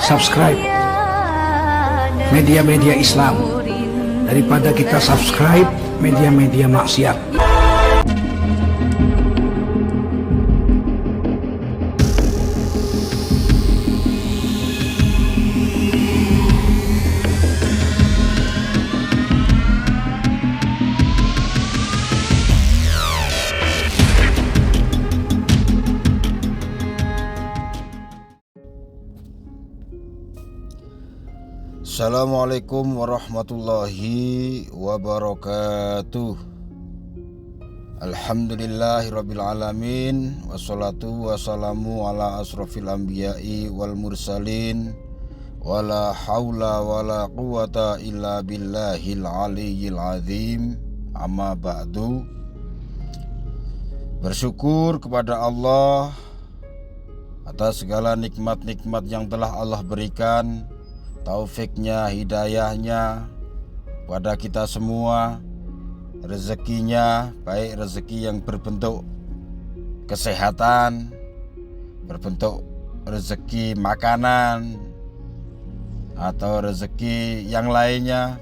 subscribe media-media Islam daripada kita subscribe media-media maksiat. Assalamualaikum warahmatullahi wabarakatuh. Alhamdulillahirabbil alamin, wassalatu wassalamu ala asrofil anbiya'i wal mursalin, wala haula wala quwata illa billahil aliyyil azim. Amma ba'du. Bersyukur kepada Allah atas segala nikmat-nikmat yang telah Allah berikan, taufiknya, hidayahnya pada kita semua, rezekinya, baik rezeki yang berbentuk kesehatan, berbentuk rezeki makanan, atau rezeki yang lainnya.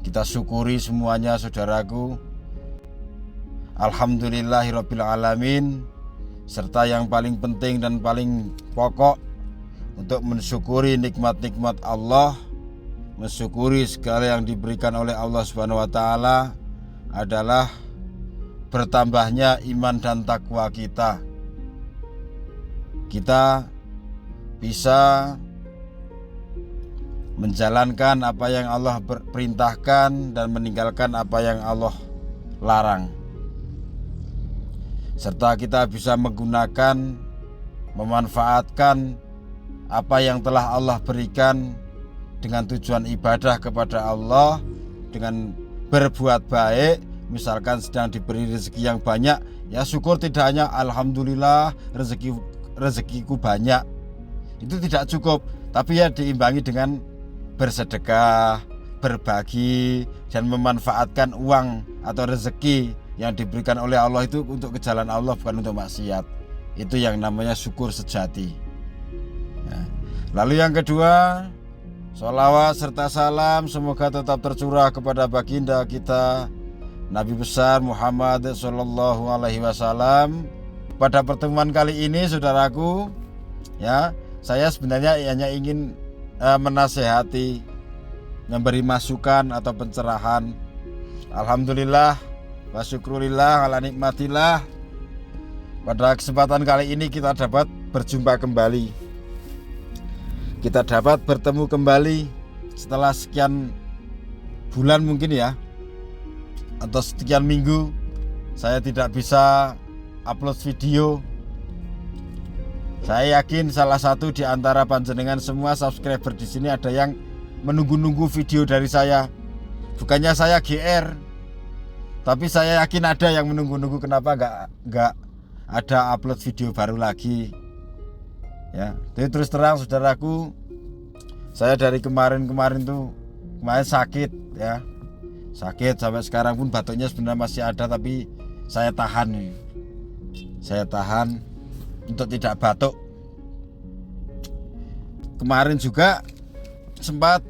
Kita syukuri semuanya, saudaraku. Alhamdulillahirabbil alamin. Serta yang paling penting dan paling pokok, untuk mensyukuri nikmat-nikmat Allah, mensyukuri segala yang diberikan oleh Allah Subhanahu wa taala, adalah bertambahnya iman dan takwa kita. Kita bisa menjalankan apa yang Allah perintahkan dan meninggalkan apa yang Allah larang. Serta kita bisa menggunakan, memanfaatkan apa yang telah Allah berikan dengan tujuan ibadah kepada Allah, dengan berbuat baik. Misalkan sedang diberi rezeki yang banyak, ya syukur, tidak hanya alhamdulillah rezekiku banyak. Itu tidak cukup, tapi ya diimbangi dengan bersedekah, berbagi, dan memanfaatkan uang atau rezeki yang diberikan oleh Allah itu untuk ke jalan Allah, bukan untuk maksiat. Itu yang namanya syukur sejati. Lalu yang kedua, sholawat serta salam semoga tetap tercurah kepada baginda kita Nabi besar Muhammad sallallahu alaihi wasallam. Pada pertemuan kali ini, saudaraku, ya, saya sebenarnya hanya ingin menasehati, memberi masukan atau pencerahan. Alhamdulillah wa syukurillah ala nikmatillah. Pada kesempatan kali ini kita dapat berjumpa kembali, kita dapat bertemu kembali setelah sekian bulan mungkin ya, atau sekian minggu saya tidak bisa upload video. Saya yakin salah satu di antara panjenengan semua subscriber di sini ada yang menunggu-nunggu video dari saya. Bukannya saya GR, tapi saya yakin ada yang menunggu-nunggu kenapa nggak ada upload video baru lagi. Ya, jadi terus terang saudaraku, saya dari kemarin sakit ya. Sakit sampai sekarang pun batuknya sebenarnya masih ada, tapi saya tahan nih. Saya tahan untuk tidak batuk. Kemarin juga sempat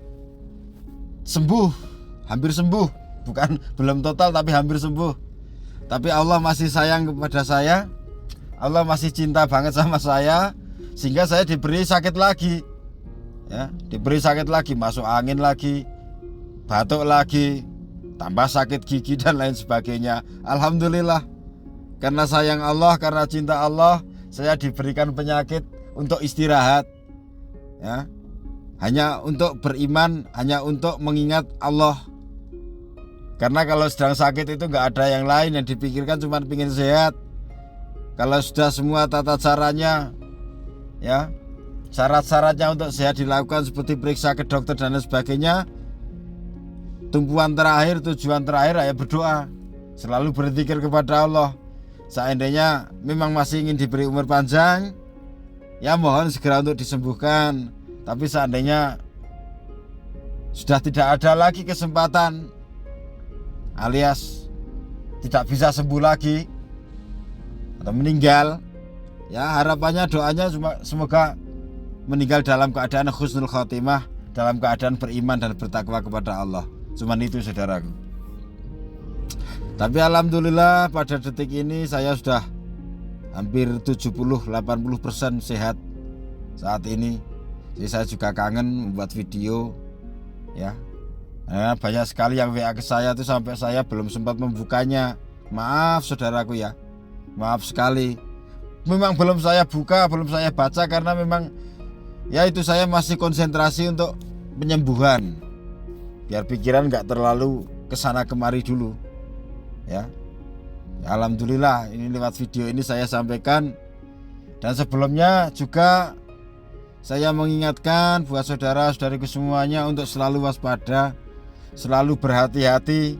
sembuh, hampir sembuh. Bukan belum total tapi hampir sembuh. Tapi Allah masih sayang kepada saya. Allah masih cinta banget sama saya, sehingga saya diberi sakit lagi. Ya, diberi sakit lagi, masuk angin lagi, batuk lagi, tambah sakit gigi dan lain sebagainya. Alhamdulillah, karena sayang Allah, karena cinta Allah, saya diberikan penyakit untuk istirahat. Ya, hanya untuk beriman, hanya untuk mengingat Allah. Karena kalau sedang sakit itu nggak ada yang lain yang dipikirkan, cuma pingin sehat. Kalau sudah semua tata caranya, ya, syarat-syaratnya untuk sehat dilakukan seperti periksa ke dokter dan lain sebagainya, tumpuan terakhir, tujuan terakhir ya berdoa, selalu berzikir kepada Allah. Seandainya memang masih ingin diberi umur panjang, ya mohon segera untuk disembuhkan. Tapi seandainya sudah tidak ada lagi kesempatan, alias tidak bisa sembuh lagi atau meninggal, ya harapannya, doanya semoga meninggal dalam keadaan husnul khotimah, dalam keadaan beriman dan bertakwa kepada Allah. Cuman itu saudaraku. Tapi alhamdulillah pada detik ini saya sudah hampir 70-80% sehat saat ini. Jadi saya juga kangen membuat video ya. Banyak sekali yang WA ke saya tuh sampai saya belum sempat membukanya. Maaf saudaraku ya. Maaf sekali. Memang belum saya buka, belum saya baca karena memang ya itu saya masih konsentrasi untuk penyembuhan. Biar pikiran gak terlalu kesana kemari dulu. Ya. Alhamdulillah ini lewat video ini saya sampaikan. Dan sebelumnya juga saya mengingatkan buat saudara-saudariku semuanya untuk selalu waspada, selalu berhati-hati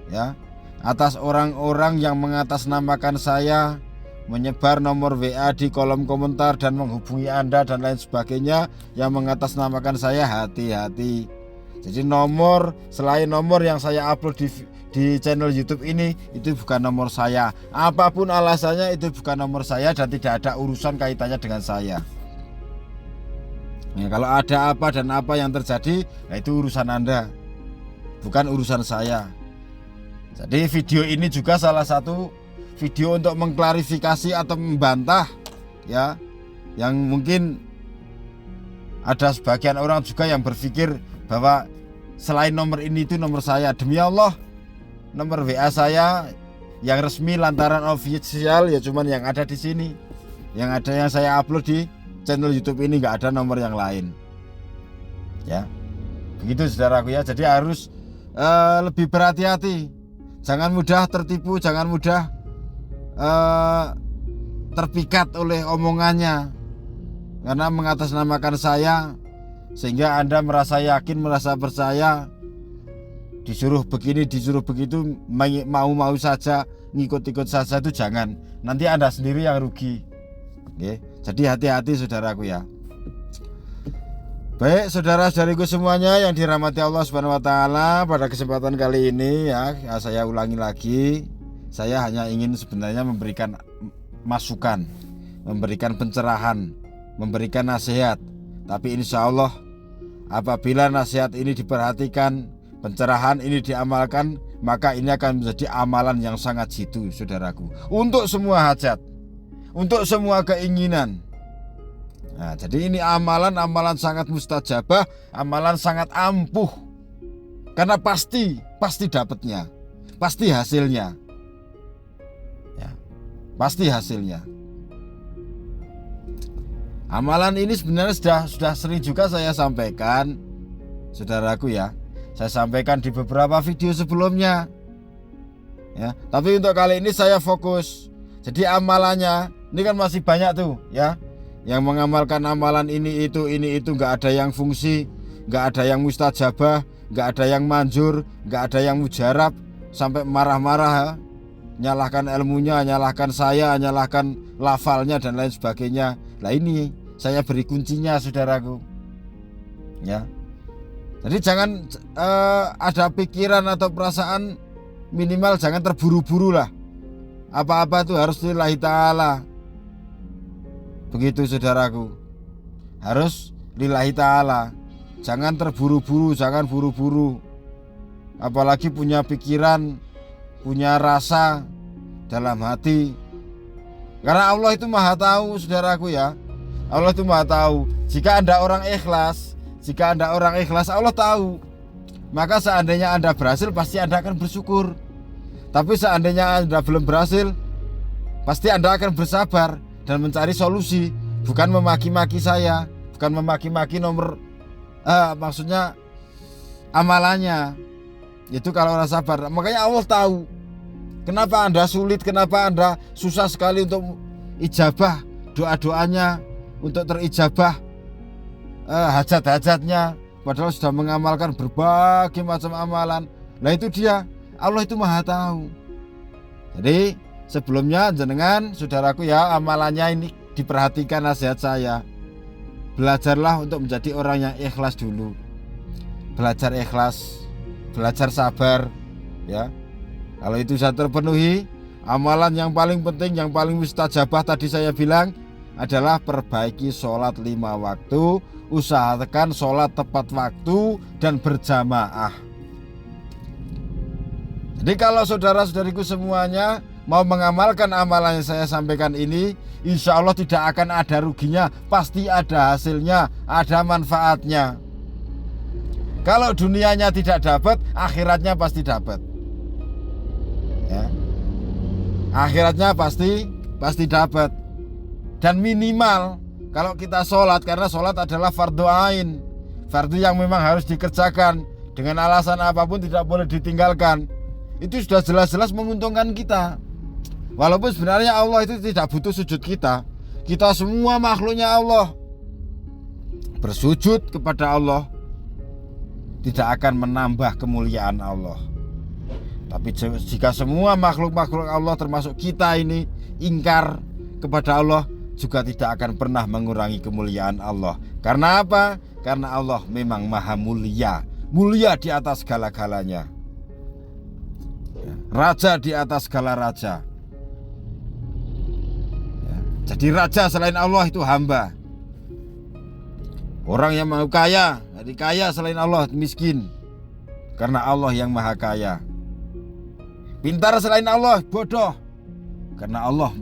ya atas orang-orang yang mengatasnamakan saya, menyebar nomor WA di kolom komentar dan menghubungi Anda dan lain sebagainya yang mengatasnamakan saya. Hati-hati. Jadi nomor selain nomor yang saya upload di channel YouTube ini itu bukan nomor saya. Apapun alasannya itu bukan nomor saya dan tidak ada urusan kaitannya dengan saya. Ya, kalau ada apa dan apa yang terjadi, ya itu urusan Anda, bukan urusan saya. Jadi video ini juga salah satu video untuk mengklarifikasi atau membantah ya, yang mungkin ada sebagian orang juga yang berpikir bahwa selain nomor ini itu nomor saya. Demi Allah, nomor WA saya yang resmi lantaran official ya cuman yang ada di sini, yang ada yang saya upload di channel YouTube ini, nggak ada nomor yang lain. Ya, begitu saudaraku ya. Jadi harus lebih berhati-hati. Jangan mudah tertipu, jangan mudah terpikat oleh omongannya. Karena mengatasnamakan saya sehingga Anda merasa yakin, merasa percaya, disuruh begini, disuruh begitu, mau-mau saja, ngikut-ikut saja, itu jangan. Nanti Anda sendiri yang rugi. Oke. Jadi hati-hati saudaraku ya. Baik saudara-saudariku semuanya yang dirahmati Allah Subhanahu wa taala, pada kesempatan kali ini ya saya ulangi lagi, saya hanya ingin sebenarnya memberikan masukan, memberikan pencerahan, memberikan nasihat. Tapi insya Allah apabila nasihat ini diperhatikan, pencerahan ini diamalkan, maka ini akan menjadi amalan yang sangat jitu saudaraku, untuk semua hajat, untuk semua keinginan. Nah, jadi ini amalan sangat mustajabah, amalan sangat ampuh. Karena pasti dapatnya, pasti hasilnya. Ya, pasti hasilnya. Amalan ini sebenarnya sudah sering juga saya sampaikan, saudaraku ya. Saya sampaikan di beberapa video sebelumnya. Ya, tapi untuk kali ini saya fokus. Jadi amalannya ini kan masih banyak tuh ya, yang mengamalkan amalan ini itu nggak ada yang fungsi, nggak ada yang mustajabah, nggak ada yang manjur, nggak ada yang mujarab, sampai marah-marah, nyalahkan ilmunya, nyalahkan saya, nyalahkan lafalnya dan lain sebagainya. Nah ini saya beri kuncinya saudaraku ya. Jadi jangan ada pikiran atau perasaan, minimal jangan terburu-buru lah. Apa-apa itu harus lillahi ta'ala. Begitu saudaraku, harus lillahi ta'ala. Jangan terburu-buru, jangan buru-buru. Apalagi punya pikiran, punya rasa dalam hati. Karena Allah itu maha tahu saudaraku ya. Allah itu maha tahu. Jika Anda orang ikhlas, Allah tahu. Maka seandainya Anda berhasil, pasti Anda akan bersyukur. Tapi seandainya Anda belum berhasil, pasti Anda akan bersabar dan mencari solusi, bukan memaki-maki saya, bukan memaki-maki maksudnya amalannya. Itu kalau orang sabar. Makanya Allah tahu kenapa Anda sulit, kenapa Anda susah sekali untuk ijabah doa-doanya, untuk terijabah hajat-hajatnya, padahal sudah mengamalkan berbagai macam amalan. Nah itu dia, Allah itu maha tahu. Jadi sebelumnya jenengan saudaraku ya, amalannya ini diperhatikan nasihat saya. Belajarlah untuk menjadi orang yang ikhlas dulu. Belajar ikhlas, belajar sabar ya. Kalau itu sudah terpenuhi, amalan yang paling penting, yang paling mustajabah tadi saya bilang, adalah perbaiki sholat 5 waktu, usahakan sholat tepat waktu dan berjamaah. Jadi kalau saudara-saudariku semuanya mau mengamalkan amalan yang saya sampaikan ini, insya Allah tidak akan ada ruginya, pasti ada hasilnya, ada manfaatnya. Kalau dunianya tidak dapat, akhiratnya pasti dapat. Ya. Akhiratnya pasti dapat. Dan minimal kalau kita sholat, karena sholat adalah fardu ain, fardu yang memang harus dikerjakan dengan alasan apapun tidak boleh ditinggalkan. Itu sudah jelas-jelas menguntungkan kita. Walaupun sebenarnya Allah itu tidak butuh sujud kita. Kita semua makhluknya Allah. Bersujud kepada Allah tidak akan menambah kemuliaan Allah. Tapi jika semua makhluk-makhluk Allah termasuk kita ini ingkar kepada Allah, juga tidak akan pernah mengurangi kemuliaan Allah. Karena apa? Karena Allah memang maha mulia. Mulia di atas segala-galanya. Raja di atas segala raja. Jadi raja selain Allah itu hamba. Orang yang mau kaya, jadi kaya selain Allah miskin. Karena Allah yang maha kaya. Pintar selain Allah bodoh. Karena Allah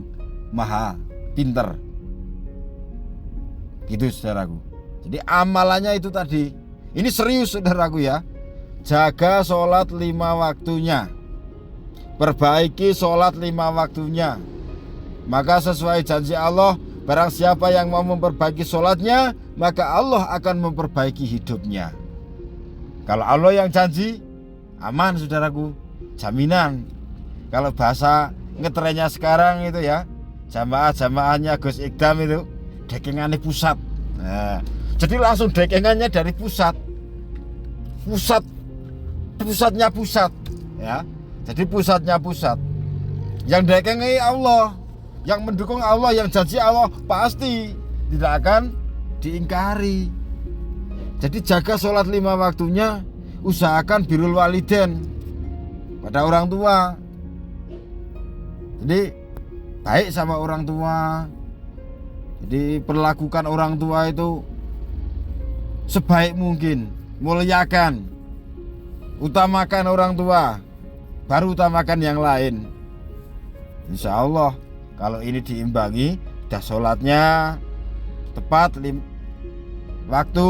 maha pintar. Gitu saudaraku. Jadi amalannya itu tadi. Ini serius saudaraku ya. Jaga sholat 5 waktunya. Perbaiki sholat 5 waktunya. Maka sesuai janji Allah, barang siapa yang mau memperbaiki sholatnya, maka Allah akan memperbaiki hidupnya. Kalau Allah yang janji, aman saudaraku, jaminan. Kalau bahasa ngetrennya sekarang itu ya, jamaahnya Gus Ikdam itu dekengannya pusat. Nah, jadi langsung dekengannya dari pusatnya pusat ya. Jadi pusatnya pusat. Yang dekengi Allah, yang mendukung Allah, yang janji Allah pasti tidak akan diingkari. Jadi jaga sholat 5 waktunya, usahakan birrul walidain pada orang tua. Jadi baik sama orang tua. Jadi perlakukan orang tua itu sebaik mungkin, muliakan, utamakan orang tua, baru utamakan yang lain. Insya Allah kalau ini diimbangi, dah sholatnya tepat waktu,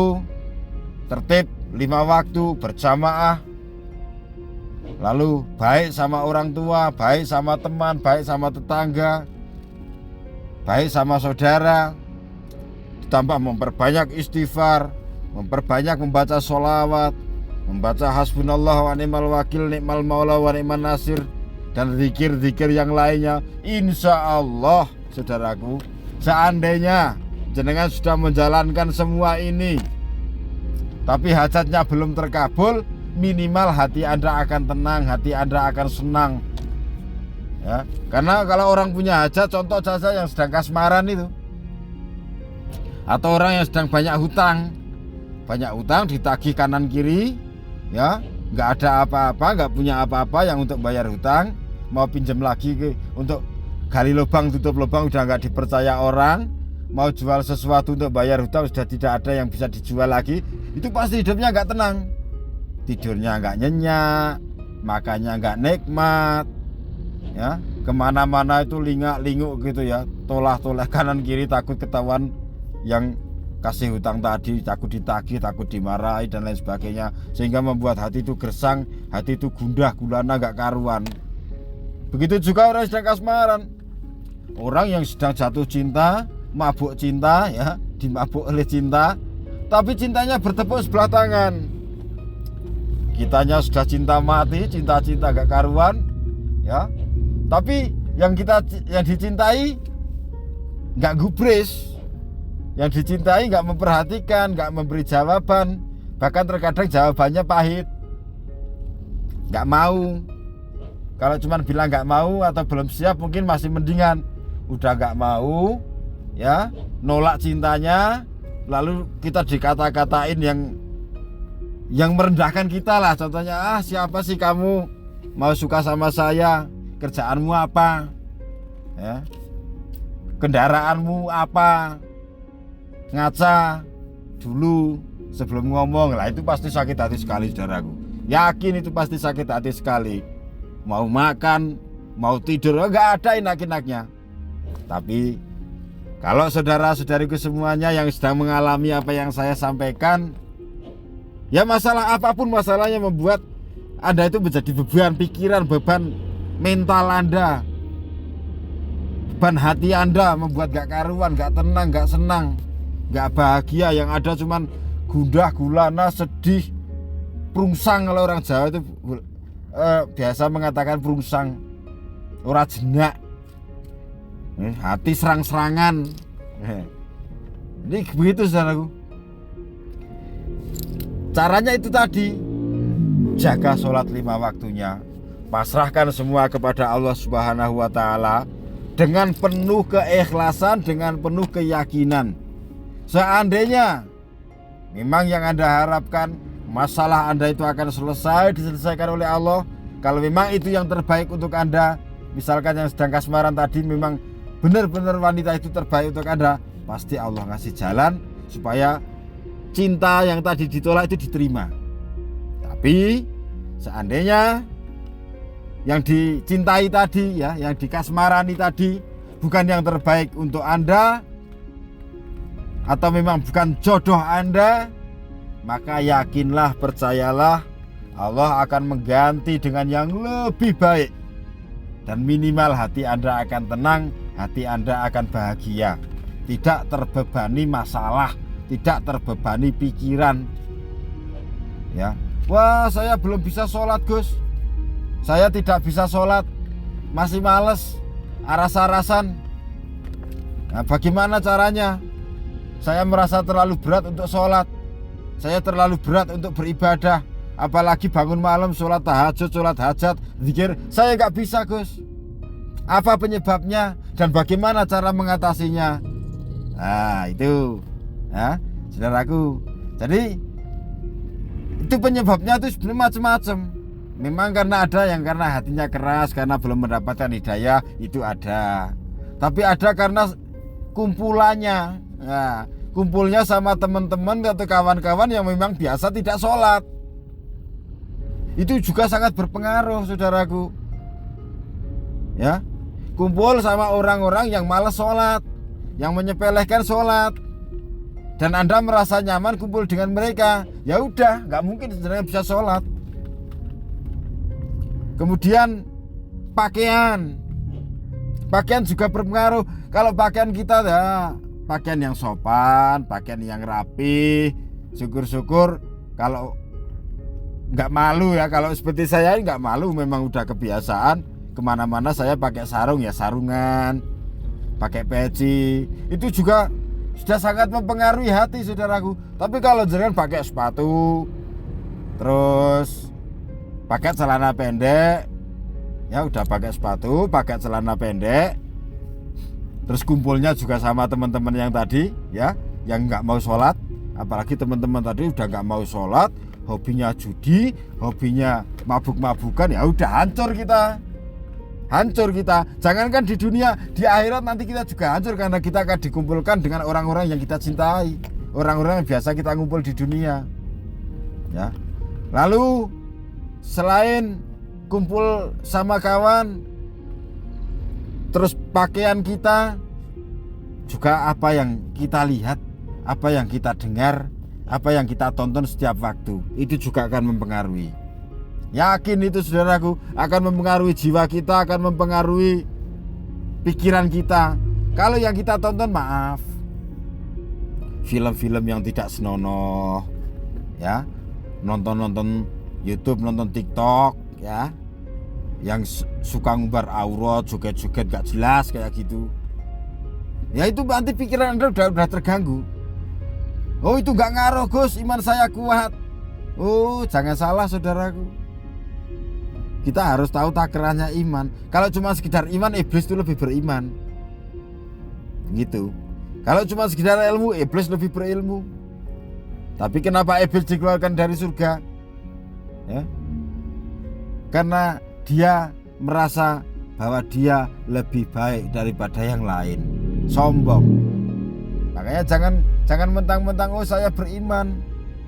tertib 5 waktu, berjamaah, lalu baik sama orang tua, baik sama teman, baik sama tetangga, baik sama saudara, ditambah memperbanyak istighfar, memperbanyak membaca sholawat, membaca hasbunallah wa ni'mal wakil, ni'mal maula wa ni'man nasir, dan zikir-zikir yang lainnya. Insya Allah saudaraku, seandainya jenengan sudah menjalankan semua ini tapi hajatnya belum terkabul, minimal hati Anda akan tenang, hati Anda akan senang ya. Karena kalau orang punya hajat, contoh saja yang sedang kasmaran itu, atau orang yang sedang banyak hutang ditagih kanan kiri ya, nggak ada apa-apa, nggak punya apa-apa yang untuk bayar hutang, mau pinjam lagi untuk gali lubang tutup lubang udah nggak dipercaya orang, mau jual sesuatu untuk bayar hutang sudah tidak ada yang bisa dijual lagi, itu pasti hidupnya nggak tenang, tidurnya nggak nyenyak, makannya nggak nikmat ya, kemana-mana itu lingak-linguk gitu ya, tolah-tolah kanan kiri, takut ketahuan yang kasih hutang tadi, takut ditagih, takut dimarahi dan lain sebagainya, sehingga membuat hati itu gersang, hati itu gundah gulana gak karuan. Begitu juga orang yang sedang kasmaran, orang yang sedang jatuh cinta, mabuk cinta ya, dimabuk oleh cinta, tapi cintanya bertepuk sebelah tangan. Kitanya sudah cinta mati, cinta-cinta gak karuan ya, tapi yang dicintai gak gubris, yang dicintai gak memperhatikan, gak memberi jawaban, bahkan terkadang jawabannya pahit, gak mau. Kalau cuma bilang gak mau atau belum siap mungkin masih mendingan. Udah gak mau ya, nolak cintanya, lalu kita dikata-katain yang merendahkan kita lah. Contohnya, siapa sih kamu mau suka sama saya, kerjaanmu apa ya. kendaraanmu apa, ngaca dulu sebelum ngomong. Lah itu pasti sakit hati sekali saudaraku. Yakin itu pasti sakit hati sekali. Mau makan, mau tidur, enggak ada enak-enaknya. Tapi kalau saudara-saudariku semuanya yang sedang mengalami apa yang saya sampaikan, ya masalah apapun masalahnya membuat Anda itu menjadi beban pikiran, beban mental Anda, beban hati Anda, membuat gak karuan, gak tenang, gak senang, gak bahagia. Yang ada cuman gundah gulana, sedih, prungsang. Kalau orang Jawa itu biasa mengatakan prungsang, ora jenak, hati serang-serangan. Ini begitu saudaraku. Caranya itu tadi, jaga sholat 5 waktunya, pasrahkan semua kepada Allah Subhanahu wa Ta'ala dengan penuh keikhlasan, dengan penuh keyakinan. Seandainya memang yang Anda harapkan masalah Anda itu akan diselesaikan oleh Allah, kalau memang itu yang terbaik untuk Anda, misalkan yang sedang kasmaran tadi memang benar-benar wanita itu terbaik untuk Anda, pasti Allah ngasih jalan supaya cinta yang tadi ditolak itu diterima. Tapi seandainya yang dicintai tadi, ya, yang dikasmarani tadi bukan yang terbaik untuk Anda, atau memang bukan jodoh Anda, maka yakinlah, percayalah, Allah akan mengganti dengan yang lebih baik. Dan minimal hati Anda akan tenang, hati Anda akan bahagia, tidak terbebani masalah, tidak terbebani pikiran. Ya, wah saya belum bisa sholat Gus, saya tidak bisa sholat, masih males, aras-arasan. Nah, bagaimana caranya? Saya merasa terlalu berat untuk sholat, saya terlalu berat untuk beribadah, apalagi bangun malam sholat tahajud, sholat hajat, zikir, saya nggak bisa Gus. Apa penyebabnya dan bagaimana cara mengatasinya? Nah itu, ya, saudaraku. Jadi itu penyebabnya itu sebenarnya macam-macam. Memang karena ada yang karena hatinya keras, karena belum mendapatkan hidayah, itu ada. Tapi ada karena kumpulannya, ya, kumpulnya sama teman-teman atau kawan-kawan yang memang biasa tidak sholat. Itu juga sangat berpengaruh saudaraku. Ya, kumpul sama orang-orang yang malas sholat, yang menyepelekan sholat, dan Anda merasa nyaman kumpul dengan mereka, ya udah, nggak mungkin sebenarnya bisa sholat. Kemudian pakaian juga berpengaruh. Kalau pakaian kita ya pakaian yang sopan, pakaian yang rapi, syukur-syukur. Kalau nggak malu ya, kalau seperti saya nggak malu, memang udah kebiasaan. Kemana-mana saya pakai sarung ya sarungan, pakai peci, itu juga sudah sangat mempengaruhi hati saudaraku. Tapi kalau jangan pakai sepatu, terus pakai celana pendek, ya udah pakai sepatu, pakai celana pendek, terus kumpulnya juga sama teman-teman yang tadi, ya, yang nggak mau sholat. Apalagi teman-teman tadi udah nggak mau sholat, hobinya judi, hobinya mabuk-mabukan, ya udah hancur kita. Jangankan di dunia, di akhirat nanti kita juga hancur, karena kita akan dikumpulkan dengan orang-orang yang kita cintai, orang-orang yang biasa kita ngumpul di dunia. Ya. Lalu selain kumpul sama kawan, terus pakaian kita juga, apa yang kita lihat, apa yang kita dengar, apa yang kita tonton setiap waktu, itu juga akan mempengaruhi. Yakin itu saudaraku, akan mempengaruhi jiwa kita, akan mempengaruhi pikiran kita. Kalau yang kita tonton, maaf, film-film yang tidak senonoh, ya, nonton YouTube, nonton TikTok, ya, yang suka ngumbar aurat, joget-joget gak jelas kayak gitu, ya itu nanti pikiran Anda udah terganggu. Oh itu gak ngaruh Gus, iman saya kuat. Oh jangan salah saudaraku, kita harus tahu takarannya iman. Kalau cuma sekedar iman, iblis itu lebih beriman, gitu. Kalau cuma sekedar ilmu, iblis lebih berilmu. Tapi kenapa iblis dikeluarkan dari surga? Ya, karena dia merasa bahwa dia lebih baik daripada yang lain. sombong. Makanya jangan mentang-mentang oh saya beriman,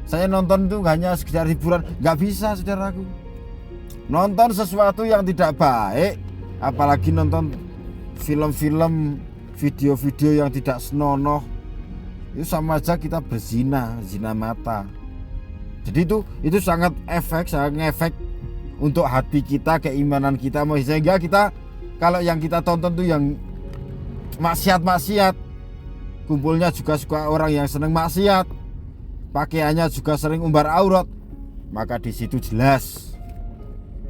saya nonton itu hanya sekedar hiburan. Nggak bisa, saudaraku. Nonton sesuatu yang tidak baik, apalagi nonton film-film, video-video yang tidak senonoh, itu sama aja kita berzina, zina mata. Jadi itu sangat ngefek untuk hati kita, keimanan kita, sehingga kita kalau yang kita tonton tuh yang maksiat, kumpulnya juga suka orang yang seneng maksiat, pakaiannya juga sering umbar aurat, maka di situ jelas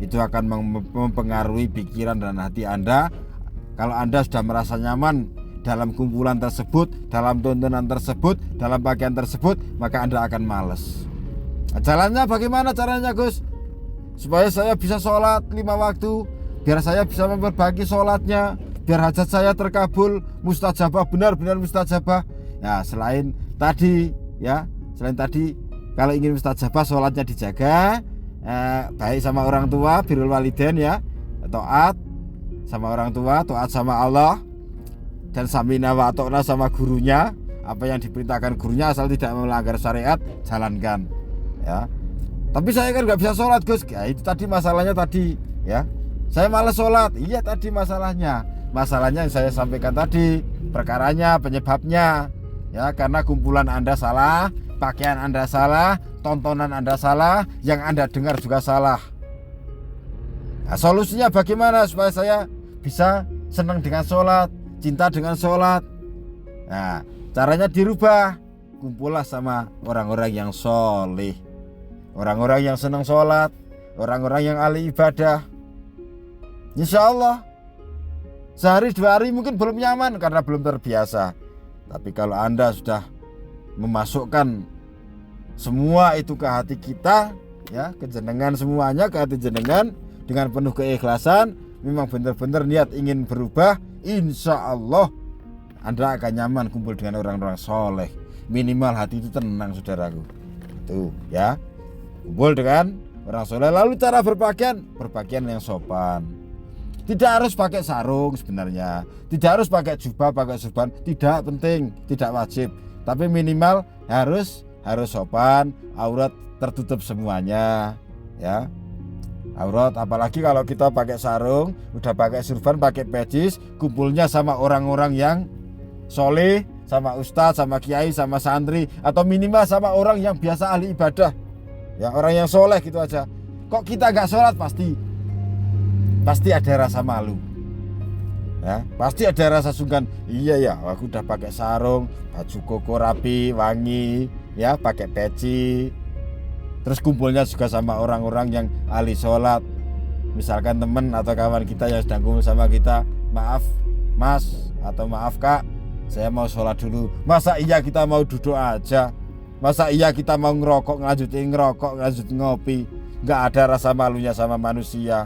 itu akan mempengaruhi pikiran dan hati Anda. Kalau Anda sudah merasa nyaman dalam kumpulan tersebut, dalam tontonan tersebut, dalam pakaian tersebut, maka Anda akan malas. Jalannya bagaimana caranya, Gus? Supaya saya bisa sholat 5 waktu, biar saya bisa memperbaiki sholatnya, biar hajat saya terkabul, mustajabah, benar-benar mustajabah. Ya, selain tadi kalau ingin mustajabah, sholatnya dijaga, baik sama orang tua, birrul walidain ya, taat sama orang tua, taat sama Allah, dan samina wa ata'na sama gurunya. Apa yang diperintahkan gurunya asal tidak melanggar syariat, jalankan ya. Tapi saya kan nggak bisa sholat, Gus. Ya, itu tadi masalahnya tadi ya. Saya malas sholat. Iya, tadi masalahnya yang saya sampaikan tadi, perkaranya, penyebabnya ya, karena kumpulan Anda salah, pakaian Anda salah, tontonan Anda salah, yang Anda dengar juga salah. Nah, solusinya bagaimana supaya saya bisa senang dengan sholat, cinta dengan sholat? Nah, caranya dirubah. Kumpullah sama orang-orang yang soleh, orang-orang yang senang sholat, orang-orang yang ahli ibadah. Insya Allah sehari 2 hari mungkin belum nyaman karena belum terbiasa. Tapi kalau Anda sudah memasukkan semua itu ke hati kita ya, kejenengan semuanya ke hati jenengan dengan penuh keikhlasan, memang benar-benar niat ingin berubah, insya Allah Anda akan nyaman kumpul dengan orang-orang soleh. Minimal hati itu tenang, saudaraku. Itu ya, kumpul dengan orang soleh. Lalu cara berpakaian yang sopan. Tidak harus pakai sarung sebenarnya, tidak harus pakai jubah, pakai surban, tidak penting, tidak wajib. Tapi minimal harus sopan, aurat tertutup semuanya ya. Aurat, apalagi kalau kita pakai sarung, udah pakai surban, pakai peci, kumpulnya sama orang-orang yang soleh, sama ustadz, sama kiai, sama santri, atau minimal sama orang yang biasa ahli ibadah ya, orang yang soleh gitu aja. Kok kita gak sholat, pasti ada rasa malu ya, pasti ada rasa sungkan. Iya ya, aku udah pakai sarung, baju koko rapi, wangi ya, pakai peci, terus kumpulnya juga sama orang-orang yang ahli sholat. Misalkan teman atau kawan kita yang sedang kumpul sama kita, maaf mas atau maaf kak, saya mau sholat dulu. Masa iya kita mau duduk aja? Masa iya kita mau ngelanjutin ngopi? Gak ada rasa malunya sama manusia,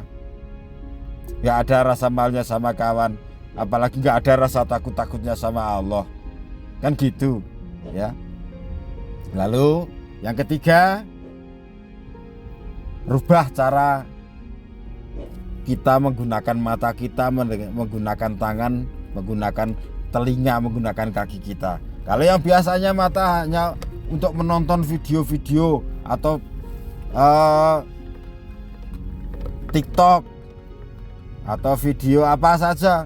gak ada rasa malunya sama kawan, apalagi gak ada rasa takutnya sama Allah, kan gitu ya. Lalu yang ketiga, rubah cara kita menggunakan mata kita, menggunakan tangan, menggunakan telinga, menggunakan kaki kita. Kalau yang biasanya mata hanya untuk menonton video-video atau TikTok atau video apa saja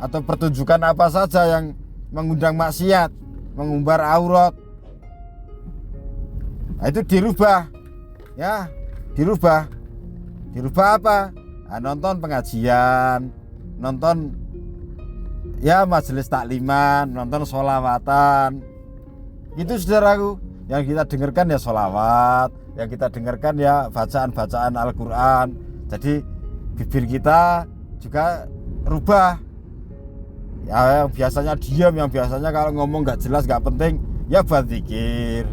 atau pertunjukan apa saja yang mengundang maksiat, mengumbar aurat, nah, itu dirubah ya, dirubah apa? Nah, nonton pengajian, nonton ya majelis takliman, nonton sholawatan. Itu saudaraku, yang kita dengarkan ya sholawat, yang kita dengarkan ya bacaan-bacaan Al-Quran. Jadi bibir kita juga rubah ya, yang biasanya diam, yang biasanya kalau ngomong gak jelas, gak penting, ya buat zikir.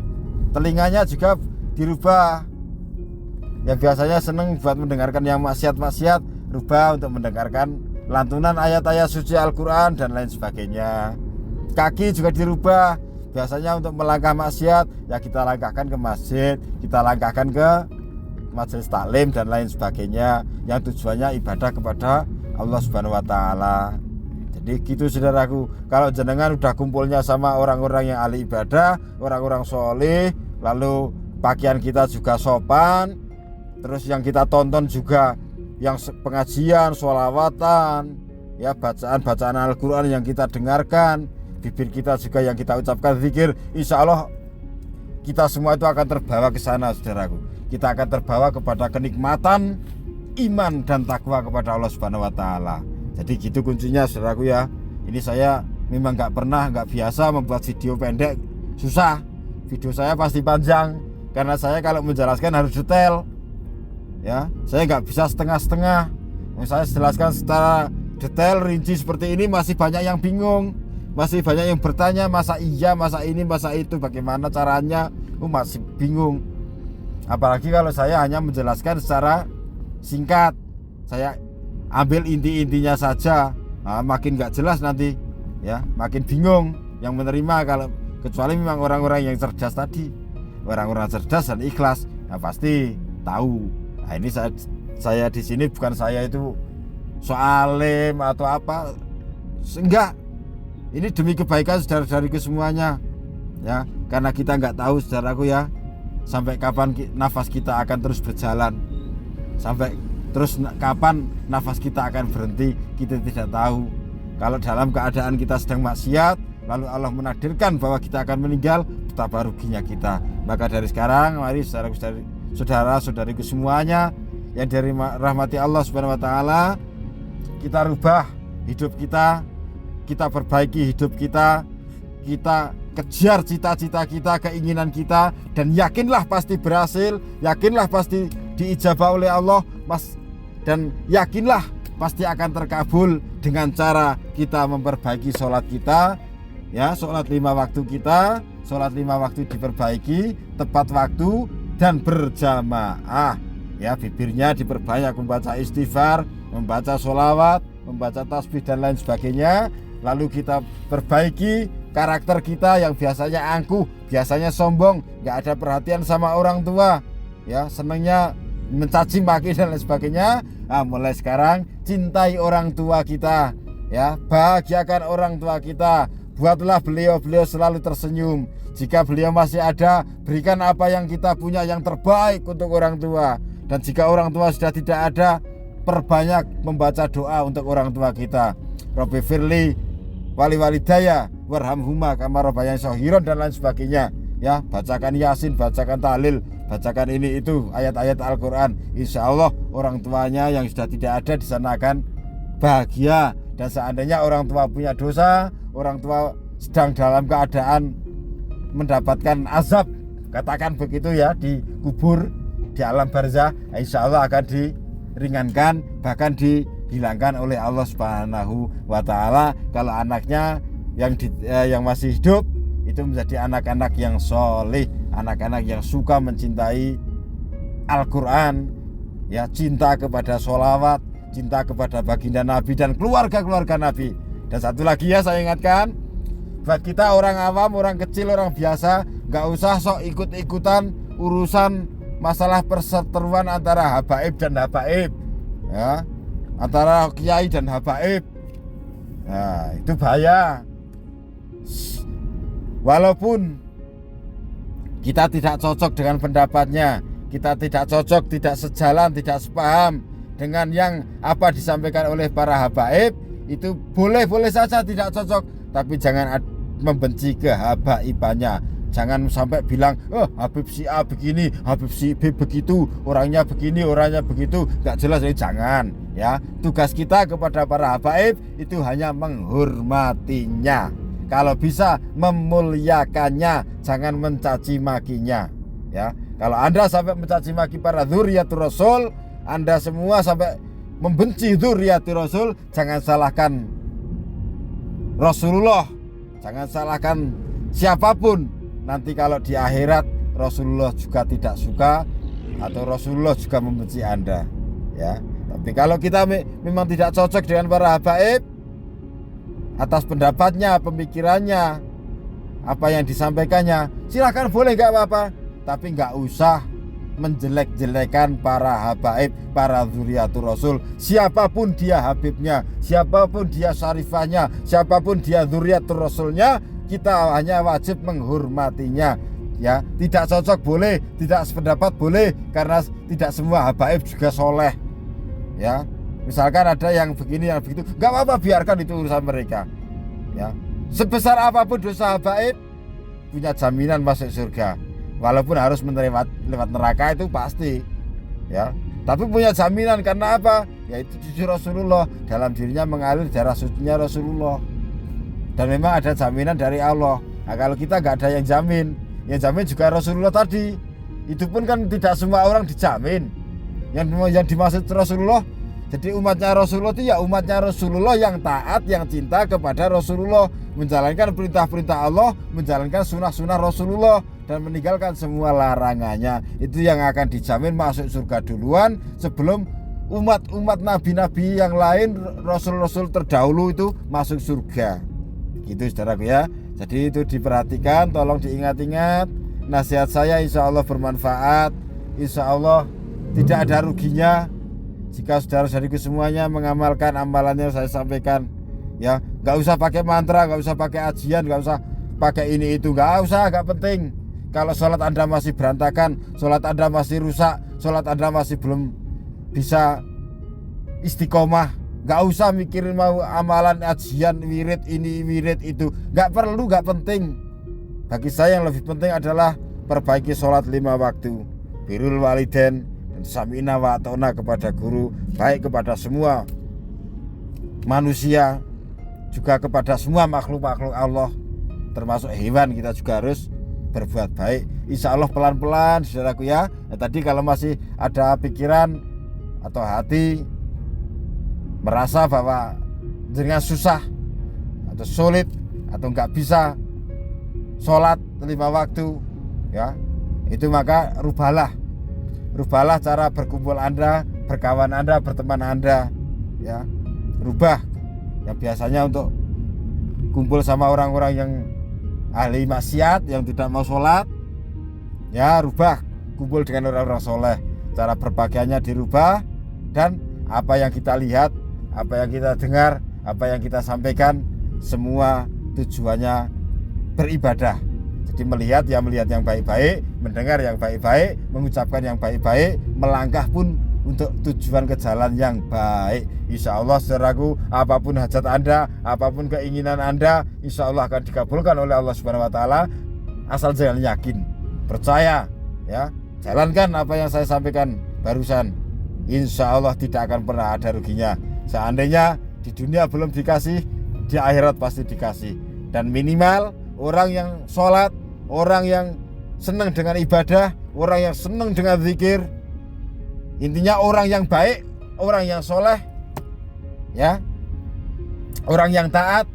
Telinganya juga dirubah, yang biasanya seneng buat mendengarkan yang maksiat-maksiat, rubah untuk mendengarkan lantunan ayat-ayat suci Al-Quran dan lain sebagainya. Kaki juga dirubah, biasanya untuk melangkah maksiat ya kita langkahkan ke masjid, kita langkahkan ke majelis taklim dan lain sebagainya, yang tujuannya ibadah kepada Allah Subhanahu wa taala. Jadi gitu saudaraku, kalau jenengan udah kumpulnya sama orang-orang yang ahli ibadah, orang-orang soleh, lalu pakaian kita juga sopan, terus yang kita tonton juga yang pengajian, sholawatan, ya bacaan Al-Quran yang kita dengarkan, bibir kita juga yang kita ucapkan zikir, insya Allah kita semua itu akan terbawa ke sana saudaraku. Kita akan terbawa kepada kenikmatan iman dan takwa kepada Allah Subhanahu wa Ta'ala. Jadi gitu kuncinya saudaraku ya. Ini saya memang nggak biasa membuat video pendek, susah. Video saya pasti panjang karena saya kalau menjelaskan harus detail. Ya, saya nggak bisa setengah-setengah. Saya jelaskan secara detail, rinci seperti ini masih banyak yang bingung, masih banyak yang bertanya, masa iya, masa ini, masa itu, bagaimana caranya, masih bingung. Apalagi kalau saya hanya menjelaskan secara singkat, saya ambil inti-intinya saja, makin nggak jelas nanti, ya, makin bingung yang menerima. Kalau kecuali memang orang-orang yang cerdas tadi, orang-orang cerdas dan ikhlas, pasti tahu. Nah, ini saya di sini bukan saya itu soalim atau apa, enggak. Ini demi kebaikan saudara-saudariku semuanya, ya, karena kita nggak tahu saudaraku ya, sampai kapan nafas kita akan terus berjalan, sampai terus kapan nafas kita akan berhenti, kita tidak tahu. Kalau dalam keadaan kita sedang maksiat, lalu Allah menakdirkan bahwa kita akan meninggal, betapa ruginya kita. Maka dari sekarang, mari saudara-saudariku semuanya yang dari rahmati Allah Subhanahu wa Ta'ala, kita rubah hidup kita, kita perbaiki hidup kita, kita kejar cita-cita kita, keinginan kita, dan yakinlah pasti berhasil, yakinlah pasti diijabah oleh Allah, dan yakinlah pasti akan terkabul dengan cara kita memperbaiki sholat kita, ya, sholat 5 waktu kita, sholat 5 waktu diperbaiki, tepat waktu dan berjamaah, ya, bibirnya diperbanyak membaca istighfar, membaca sholawat, membaca tasbih dan lain sebagainya. Lalu kita perbaiki karakter kita yang biasanya angkuh, biasanya sombong, nggak ada perhatian sama orang tua, ya, senangnya mencaci maki dan lain sebagainya. Mulai sekarang cintai orang tua kita, ya, bahagiakan orang tua kita, buatlah beliau selalu tersenyum. Jika beliau masih ada, berikan apa yang kita punya yang terbaik untuk orang tua. Dan jika orang tua sudah tidak ada, perbanyak membaca doa untuk orang tua kita. Rabbi firli wali walidaya warhamhuma kama rabbayani shaghira dan lain sebagainya, ya, bacakan Yasin, bacakan tahlil, bacakan ini itu ayat-ayat Al-Quran. Insya Allah orang tuanya yang sudah tidak ada di sana akan bahagia. Dan seandainya orang tua punya dosa, orang tua sedang dalam keadaan mendapatkan azab, katakan begitu ya, di kubur, di alam barzah, insya Allah akan diringankan, bahkan dihilangkan oleh Allah Subhanahu wa Ta'ala. Kalau anaknya yang masih hidup itu menjadi anak-anak yang soleh, anak-anak yang suka mencintai Al-Quran, ya, cinta kepada sholawat, cinta kepada baginda Nabi dan keluarga-keluarga Nabi. Dan satu lagi ya, saya ingatkan, buat kita orang awam, orang kecil, orang biasa, nggak usah sok ikut-ikutan urusan masalah perseteruan antara habaib dan habaib, ya, antara kiai dan habaib. Nah, itu bahaya. Walaupun kita tidak cocok dengan pendapatnya, kita tidak cocok, tidak sejalan, tidak sepaham dengan yang apa disampaikan oleh para habaib, itu boleh-boleh saja tidak cocok, tapi jangan membenci kehabaibannya. Jangan sampai bilang, oh, Habib si A begini, Habib si B begitu, orangnya begini, orangnya begitu, nggak jelas. Ini jangan, ya. Tugas kita kepada para habaib itu hanya menghormatinya, kalau bisa memuliakannya, jangan mencaci makinya, ya. Kalau Anda sampai mencaci maki para dzurriyyatur Rasul, Anda semua sampai membenci dzurriyyatur Rasul, jangan salahkan Rasulullah, jangan salahkan siapapun. Nanti kalau di akhirat Rasulullah juga tidak suka, atau Rasulullah juga membenci Anda, ya. Tapi kalau kita memang tidak cocok dengan para habaib atas pendapatnya, pemikirannya, apa yang disampaikannya, silakan, boleh, nggak apa-apa. Tapi nggak usah menjelek-jelekan para habaib, para dzurriyyatur rasul. Siapapun dia habibnya, siapapun dia syarifahnya, siapapun dia dzurriyyatur rasulnya, kita hanya wajib menghormatinya. Ya, tidak cocok boleh, tidak sependapat boleh, karena tidak semua habaib juga soleh. Ya, misalkan ada yang begini, yang begitu, nggak apa-apa, biarkan itu urusan mereka. Ya, sebesar apapun dosa habaib, punya jaminan masuk surga. Walaupun harus lewat neraka itu pasti, ya. Tapi punya jaminan karena apa? Yaitu cucu Rasulullah, dalam dirinya mengalir darah sucinya Rasulullah. Dan memang ada jaminan dari Allah. Nah, kalau kita nggak ada yang jamin juga Rasulullah tadi. Itu pun kan tidak semua orang dijamin. Yang dimaksud Rasulullah, jadi umatnya Rasulullah itu ya umatnya Rasulullah yang taat, yang cinta kepada Rasulullah, menjalankan perintah-perintah Allah, menjalankan sunnah-sunnah Rasulullah, dan meninggalkan semua larangannya. Itu yang akan dijamin masuk surga duluan sebelum umat-umat nabi-nabi yang lain, rasul-rasul terdahulu itu masuk surga. Gitu saudaraku ya. Jadi itu diperhatikan, tolong diingat-ingat. Nasihat saya insya Allah bermanfaat, insya Allah tidak ada ruginya jika saudara-saudariku semuanya mengamalkan amalannya saya sampaikan. Ya, nggak usah pakai mantra, nggak usah pakai ajian, nggak usah pakai ini itu, nggak usah, nggak penting. Kalau sholat Anda masih berantakan, sholat Anda masih rusak, sholat Anda masih belum bisa istiqomah, nggak usah mikirin mau amalan ajian, wirid ini, wirid itu, nggak perlu, nggak penting. Bagi saya yang lebih penting adalah perbaiki sholat 5 waktu, birrul walidain, dan sami'na wa ata'na kepada guru, baik kepada semua manusia, juga kepada semua makhluk-makhluk Allah, termasuk hewan. Kita juga harus berbuat baik, insya Allah pelan-pelan saudaraku ya. Tadi kalau masih ada pikiran atau hati merasa bahwa dengan susah atau sulit atau nggak bisa sholat 5 waktu ya, itu maka rubahlah cara berkumpul Anda, berkawan Anda, berteman Anda ya. Rubah yang biasanya untuk kumpul sama orang-orang yang ahli maksiat, yang tidak mau sholat ya, rubah, kumpul dengan orang-orang soleh. Cara berpakaiannya dirubah, dan apa yang kita lihat, apa yang kita dengar, apa yang kita sampaikan, semua tujuannya beribadah. Jadi melihat yang baik-baik, mendengar yang baik-baik, mengucapkan yang baik-baik, melangkah pun untuk tujuan ke jalan yang baik. Insya Allah saudaraku, apapun hajat Anda, apapun keinginan Anda, insya Allah akan dikabulkan oleh Allah Subhanahu Wa Taala. Asal jangan yakin, percaya ya, jalankan apa yang saya sampaikan barusan. Insya Allah tidak akan pernah ada ruginya. Seandainya di dunia belum dikasih, di akhirat pasti dikasih. Dan minimal orang yang sholat, orang yang senang dengan ibadah, orang yang senang dengan zikir, intinya orang yang baik, orang yang soleh ya, orang yang taat,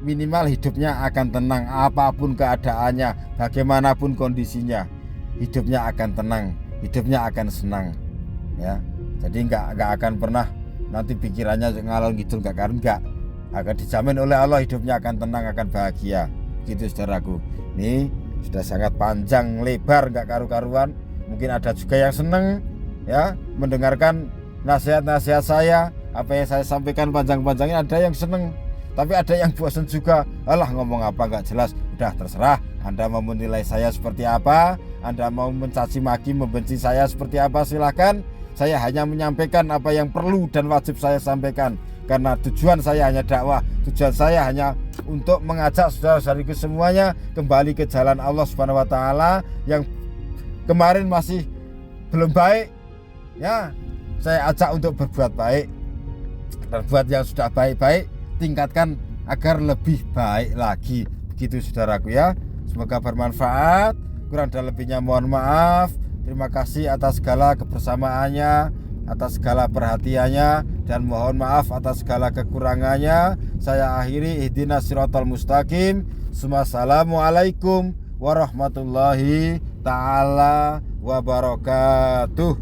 minimal hidupnya akan tenang. Apapun keadaannya, bagaimanapun kondisinya, hidupnya akan tenang, hidupnya akan senang ya. Jadi nggak akan pernah nanti pikirannya ngalor ngidul, nggak akan dijamin oleh Allah hidupnya akan tenang, akan bahagia. Gitu saudaraku, ini sudah sangat panjang lebar, nggak karu-karuan. Mungkin ada juga yang seneng ya mendengarkan nasihat-nasihat saya, apa yang saya sampaikan panjang-panjangnya. Ada yang seneng, tapi ada yang bosan juga. Alah, ngomong apa nggak jelas. Udah, terserah Anda mau menilai saya seperti apa, Anda mau mencaci maki, membenci saya seperti apa, silahkan. Saya hanya menyampaikan apa yang perlu dan wajib saya sampaikan, karena tujuan saya hanya dakwah, tujuan saya hanya untuk mengajak saudara-saudariku semuanya kembali ke jalan Allah Subhanahu Wa Taala. Yang kemarin masih belum baik ya, saya ajak untuk berbuat baik, dan buat yang sudah baik-baik tingkatkan agar lebih baik lagi. Begitu saudaraku ya, semoga bermanfaat. Kurang dan lebihnya mohon maaf. Terima kasih atas segala kebersamaannya, atas segala perhatiannya, dan mohon maaf atas segala kekurangannya. Saya akhiri, ihdinas siratal mustaqim. Assalamualaikum warahmatullahi ta'ala wabarakatuh.